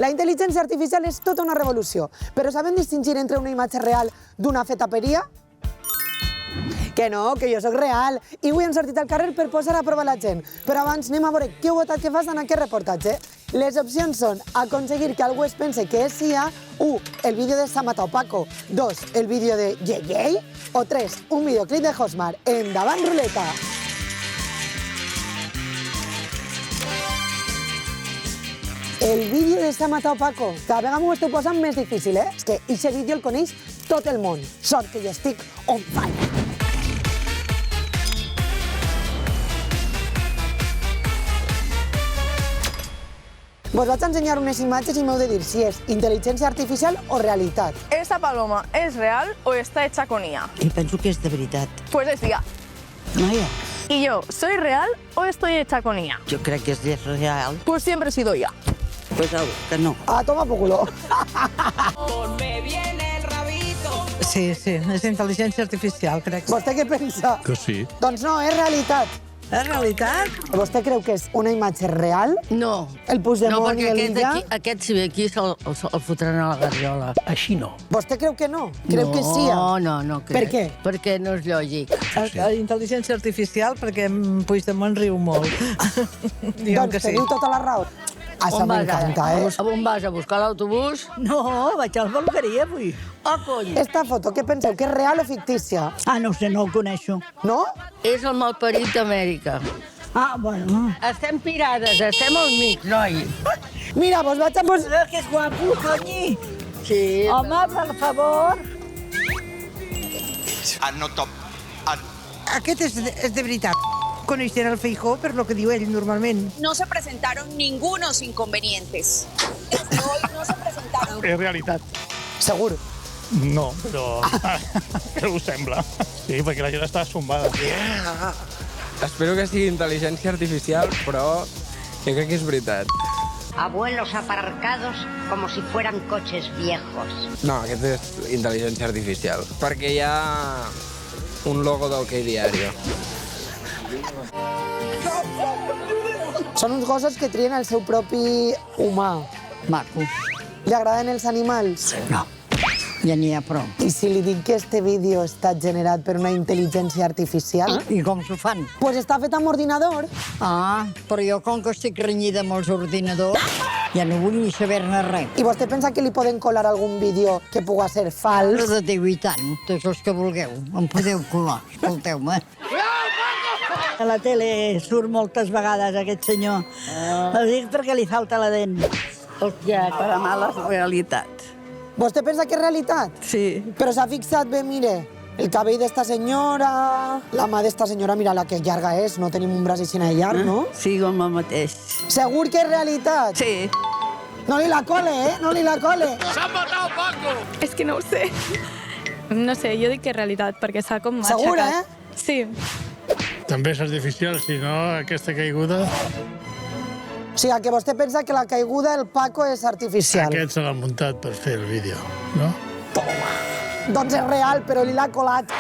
La intel·ligència artificial és tota una revolució, però sabem distingir entre una imatge real d'una feta per IA? Que no, que jo sóc real i avui hem sortit al carrer per posar a prova la gent. Però abans anem a veure què heu votat que fas en aquest reportatge. Les opcions són aconseguir que algú es pense que és IA, 1. El vídeo de Samata o Paco, 2. El vídeo de Yeyey o 3. Un videoclip de Hosmar. Endavant, ruleta! El vídeo de Samata o Paco, cada vegada m'ho esteu posant més difícil, eh? És que aquest vídeo el coneix tot el món. Sort que jo estic on fire. Vos vaig ensenyar unes imatges i m'heu de dir si és intel·ligència artificial o realitat. ¿Esta paloma es real o está hecha con IA? I penso que és de veritat. Pues es IA. Noia, ¿Y yo, soy real o estoy hecha con IA? jo crec que és real. Pues siempre he sido IA. Pues au, que no. Ah, toma por culo. Sí, és intel·ligència artificial, crec. Vostè què pensa? Que sí. Doncs no, és realitat. És realitat? Vostè creu que és una imatge real? No. El Puigdemont No, perquè i l'Illa? aquest si ve aquí el fotran a la garriola. Així no. Vostè creu que no? Creu que sí? No crec. Per què? Perquè no és lògic. Intel·ligència artificial perquè Puigdemont riu molt. Diguem Doncs que sí. teniu tota la raó. Això m'encanta, eh? On vas, a buscar l'autobús? No, vaig a l'albergaria avui. Oh, cony! Esta foto, què penseu, que és real o fictícia? Ah, no ho sé, no el coneixo. No? És el malparit d'Amèrica. Ah, bueno. Estem pirades, estem al mig, noi. Mira, vos vaig a posar... Que és guapo, conyi. Sí. Home, per favor. Aquest és de veritat. Coneixen el Feijóo per lo que diu ell normalment. No se presentaron ningunos inconvenientes. Desde hoy no se presentaron. És realitat. Segur. No, però... però ho sembla. Sí, perquè la gent està assombada. Espero que sigui intel·ligència artificial, però jo crec que és veritat. Abuelos aparcados como si fueran coches viejos. No, aquest és intel·ligència artificial, perquè hi ha un logo del que diario. Són uns gossos que trien el seu propi humà. Maco. Li agraden els animals? No, ja n'hi ha prou. I si li dic que este vídeo està generat per una intel·ligència artificial? I com s'ho fan? Pues està fet amb ordinador. Ah, però jo com que estic renyida amb els ordinadors, ja no vull ni saber-ne res. I vostè pensa que li poden colar algun vídeo que pugui ser fals? De Déu i tant, tots els que vulgueu, em podeu colar, escolteu-me. A la tele surt moltes vegades aquest senyor. Ho dic perquè li falta la dent. Hòstia, per a la realitat. Vostè pensa que és realitat? Sí. Però s'ha fixat bé, mire, el cabell d'esta senyora, la mà d'esta senyora, mira la que llarga és, no tenim un braç així llarg, no? Sí, com el mateix. Segur que és realitat? Sí. No li la cole, eh? No li la cole. Es que no ho sé. No sé, jo dic que és realitat, perquè s'ha com aixecat. Segura, eh? Sí. També és artificial, si no, aquesta caiguda... O sigui, que vostè pensa que la caiguda del Paco és artificial. Aquest se l'ha muntat per fer el vídeo, no? Doncs és real, però li l'ha colat.